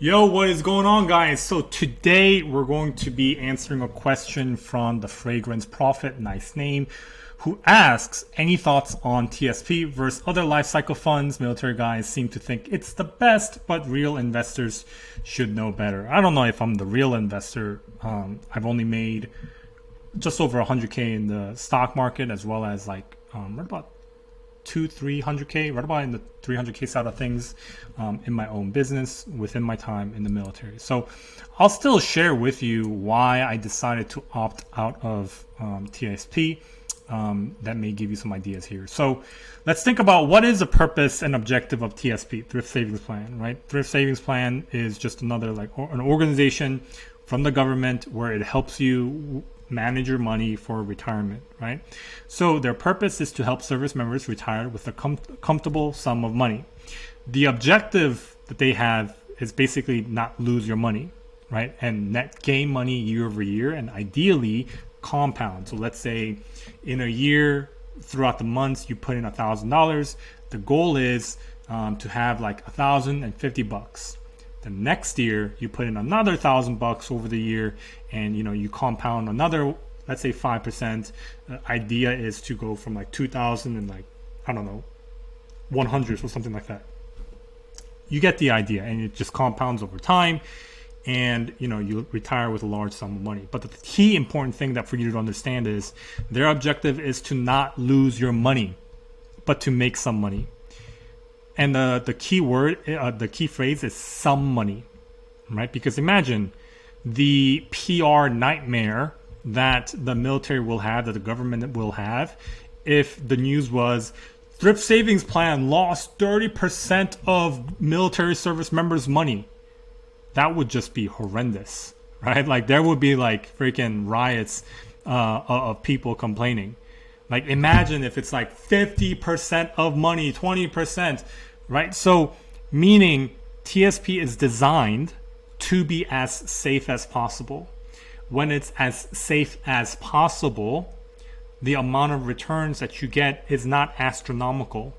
Yo, what is going on, guys? So today we're going to be answering a question from the Fragrance Prophet, nice name, who asks, any thoughts on TSP versus other life cycle funds? Military guys seem to think it's the best, but real investors should know better. I don't know if I'm the real investor. I've only made just over 100K in the stock market, as well as right about 300K, right about in the 300K side of things, in my own business within my time in the military. So I'll still share with you why I decided to opt out of TSP. That may give you some ideas here. So let's think about what is the purpose and objective of TSP, Thrift Savings Plan, right? Thrift Savings Plan is just another an organization from the government where it helps you manage your money for retirement, right? So their purpose is to help service members retire with a comfortable sum of money. The objective that they have is basically not lose your money, right? And net gain money year over year, and ideally compound. So let's say in a year, throughout the months, you put in $1,000. The goal is to have like $1,050. The next year, you put in another $1,000 over the year, and you compound another, let's say 5%. The idea is to go from like 2,000 and 100 or something like that. You get the idea, and it just compounds over time, and you retire with a large sum of money. But the key important thing that for you to understand is their objective is to not lose your money, but to make some money. And the key word, the key phrase is some money, right? Because imagine the PR nightmare that the military will have, that the government will have, if the news was Thrift Savings Plan lost 30% of military service members' money. That would just be horrendous, right? Like there would be like freaking riots of people complaining. Like imagine if it's like 50% of money, 20%, right? So meaning TSP is designed to be as safe as possible. When it's as safe as possible, the amount of returns that you get is not astronomical.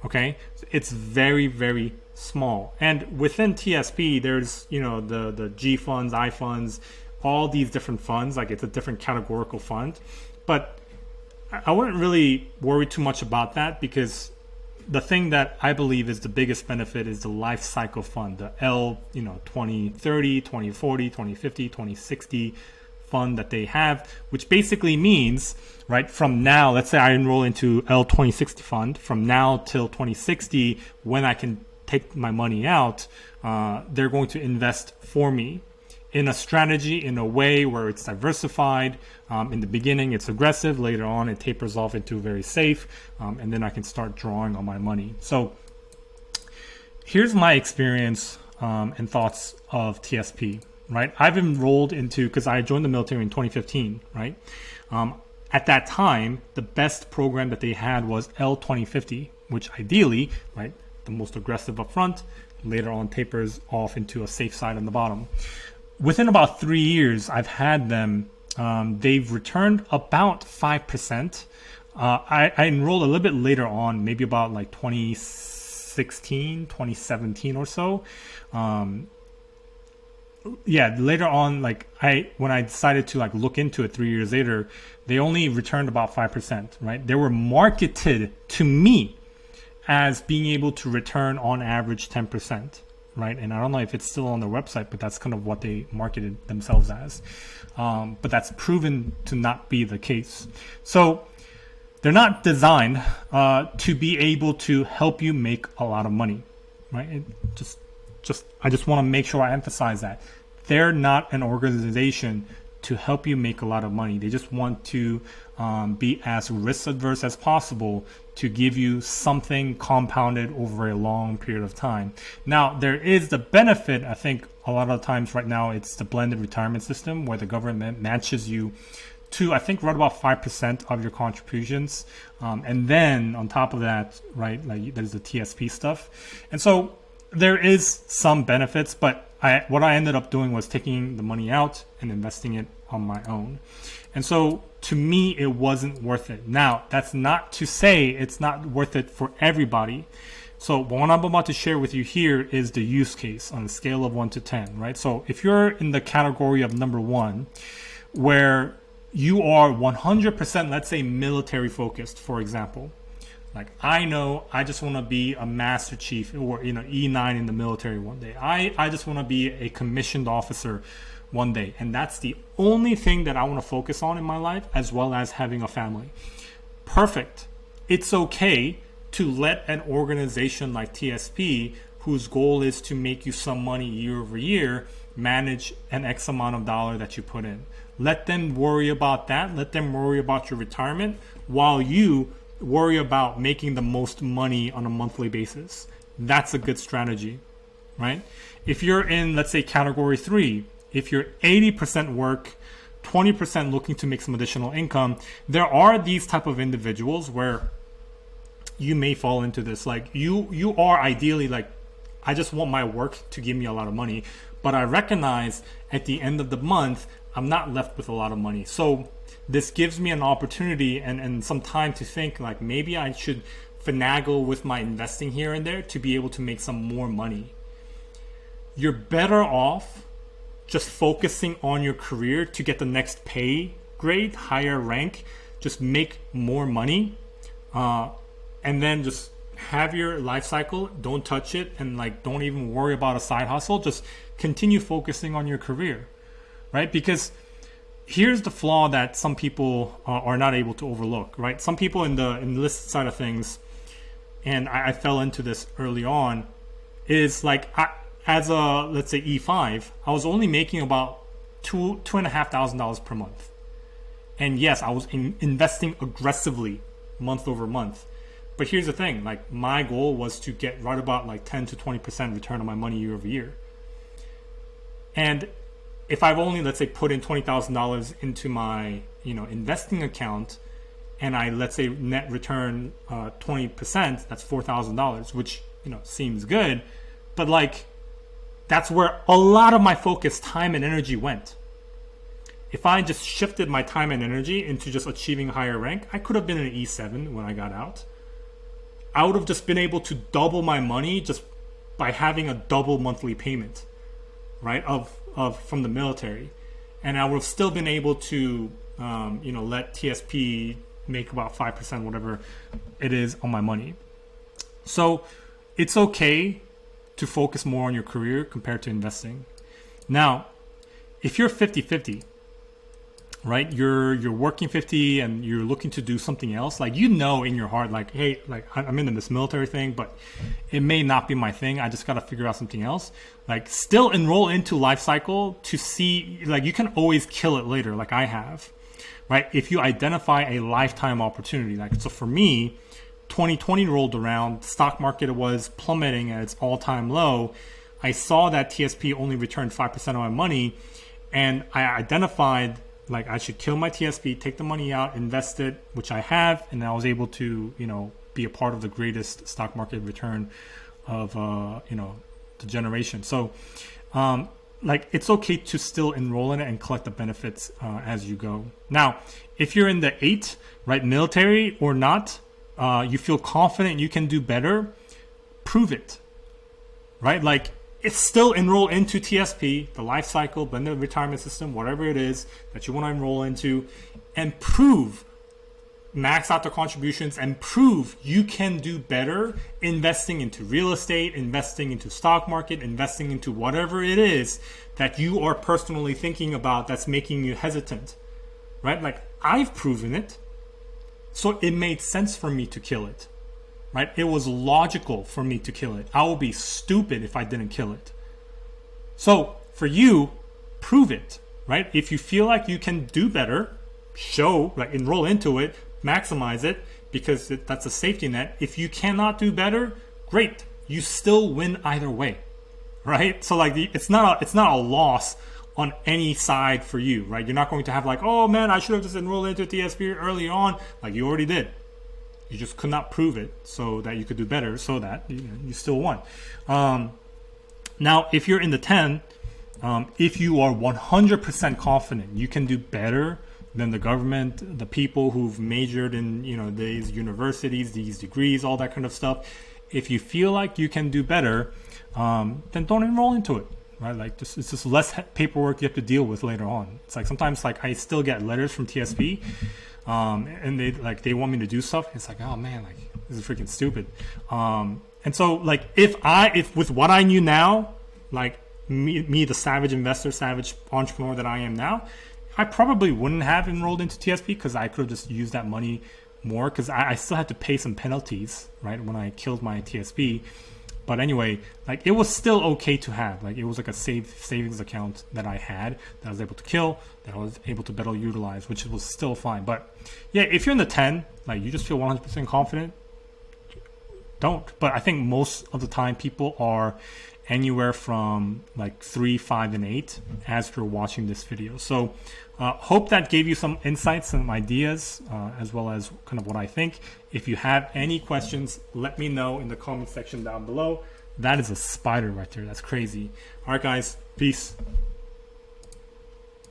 Okay? It's very, very small. And within TSP, there's, the G funds, I funds, all these different funds, like it's a different categorical fund. But I wouldn't really worry too much about that, because the thing that I believe is the biggest benefit is the life cycle fund, the L, 2030, 2040, 2050, 2060 fund that they have, which basically means, right, from now, let's say I enroll into L 2060 fund, from now till 2060, when I can take my money out, they're going to invest for me in a strategy, in a way where it's diversified. In the beginning, it's aggressive. Later on, it tapers off into very safe. And then I can start drawing on my money. So here's my experience and thoughts of TSP, right? I've enrolled into, because I joined the military in 2015, right? At that time, the best program that they had was L 2050, which ideally, right, the most aggressive up front, later on tapers off into a safe side on the bottom. Within about 3 years, I've had them. They've returned about 5%. I enrolled a little bit later on, maybe about like 2016, 2017 or so. Later on, when I decided to look into it 3 years later, they only returned about 5%, right? They were marketed to me as being able to return on average 10%. Right, and I don't know if it's still on their website, but that's kind of what they marketed themselves as. But that's proven to not be the case. So they're not designed to be able to help you make a lot of money, right? I just want to make sure I emphasize that they're not an organization to help you make a lot of money. They just want to be as risk adverse as possible to give you something compounded over a long period of time. Now, there is the benefit, I think a lot of times right now, it's the blended retirement system where the government matches you to, I think, right about 5% of your contributions. And then on top of that, right, there's the TSP stuff. And so there is some benefits, but what I ended up doing was taking the money out and investing it on my own. And so to me, it wasn't worth it. Now, that's not to say it's not worth it for everybody. So what I'm about to share with you here is the use case on a scale of 1 to 10, right? So if you're in the category of number 1, where you are 100%, let's say, military focused, for example. Like, I know I just want to be a master chief or, E9 in the military one day. I just want to be a commissioned officer one day. And that's the only thing that I want to focus on in my life, as well as having a family. Perfect. It's okay to let an organization like TSP, whose goal is to make you some money year over year, manage an X amount of dollar that you put in. Let them worry about that. Let them worry about your retirement while you worry about making the most money on a monthly basis. That's a good strategy, right? If you're in, let's say, category 3, if you're 80% work, 20% looking to make some additional income, there are these type of individuals where you may fall into this. Like, you are ideally like, I just want my work to give me a lot of money, but I recognize at the end of the month, I'm not left with a lot of money. So this gives me an opportunity and some time to think, like, maybe I should finagle with my investing here and there to be able to make some more money. You're better off just focusing on your career to get the next pay grade, higher rank, just make more money, and then just have your life cycle. Don't touch it, and like, don't even worry about a side hustle. Just continue focusing on your career, right? Because here's the flaw that some people are not able to overlook, right? Some people in the list side of things, and I fell into this early on, is like, as a, let's say, E5, I was only making about $2,500 per month. And yes, I was investing aggressively month over month. But here's the thing, like, my goal was to get right about like 10 to 20% return on my money year over year. And if I've only, let's say, put in $20,000 into my, investing account, and I, let's say, net return 20%, that's $4,000, which, seems good. But like, that's where a lot of my focus, time, and energy went. If I just shifted my time and energy into just achieving a higher rank, I could have been an E7 when I got out. I would have just been able to double my money just by having a double monthly payment, right, of from the military. And I would have still been able to, let TSP make about 5%, whatever it is, on my money. So it's okay to focus more on your career compared to investing. Now, if you're 50-50, right, you're working 50 and you're looking to do something else, like, in your heart, like, hey, like, I'm into this military thing, but it may not be my thing. I just got to figure out something else. Like, still enroll into life cycle to see, like, you can always kill it later, like I have, right? If you identify a lifetime opportunity. Like, so for me, 2020 rolled around, stock market was plummeting at its all-time low. I saw that TSP only returned 5% of my money, and I identified, like, I should kill my TSP, take the money out, invest it, which I have, and I was able to, be a part of the greatest stock market return of, the generation. So, like, it's okay to still enroll in it and collect the benefits as you go. Now, if you're in the 8, right, military or not, you feel confident you can do better, prove it, right? Like, it's still enroll into TSP, the life cycle, blended retirement system, whatever it is that you want to enroll into, and prove, max out the contributions, and prove you can do better investing into real estate, investing into stock market, investing into whatever it is that you are personally thinking about that's making you hesitant, right? Like, I've proven it, so it made sense for me to kill it. Right? It was logical for me to kill it. I would be stupid if I didn't kill it. So for you, prove it, right? If you feel like you can do better, show, like, enroll into it, maximize it, because that's a safety net. If you cannot do better, great. You still win either way, right? So like, it's not a loss on any side for you, right? You're not going to have like, oh man, I should have just enrolled into TSP early on. Like, you already did. You just could not prove it so that you could do better, so that you still won. Now, if you're in the 10, if you are 100% confident you can do better than the government, the people who've majored in these universities, these degrees, all that kind of stuff, if you feel like you can do better, then don't enroll into it. Right, like it's just less paperwork you have to deal with later on. It's like sometimes like I still get letters from TSP, and they want me to do stuff. It's like, oh man, like this is freaking stupid. And so like if with what I knew now, like me the savage investor, savage entrepreneur that I am now, I probably wouldn't have enrolled into TSP because I could have just used that money more, because I still had to pay some penalties, right, when I killed my TSP. But anyway, like it was still okay to have. Like it was like a savings account that I had that I was able to kill, that I was able to better utilize, which was still fine. But yeah, if you're in the 10, like you just feel 100% confident, don't. But I think most of the time people are anywhere from like 3, 5, and 8 as you're watching this video. So hope that gave you some insights, some ideas, as well as kind of what I think. If you have any questions, let me know in the comment section down below. That is a spider right there. That's crazy. All right, guys. Peace.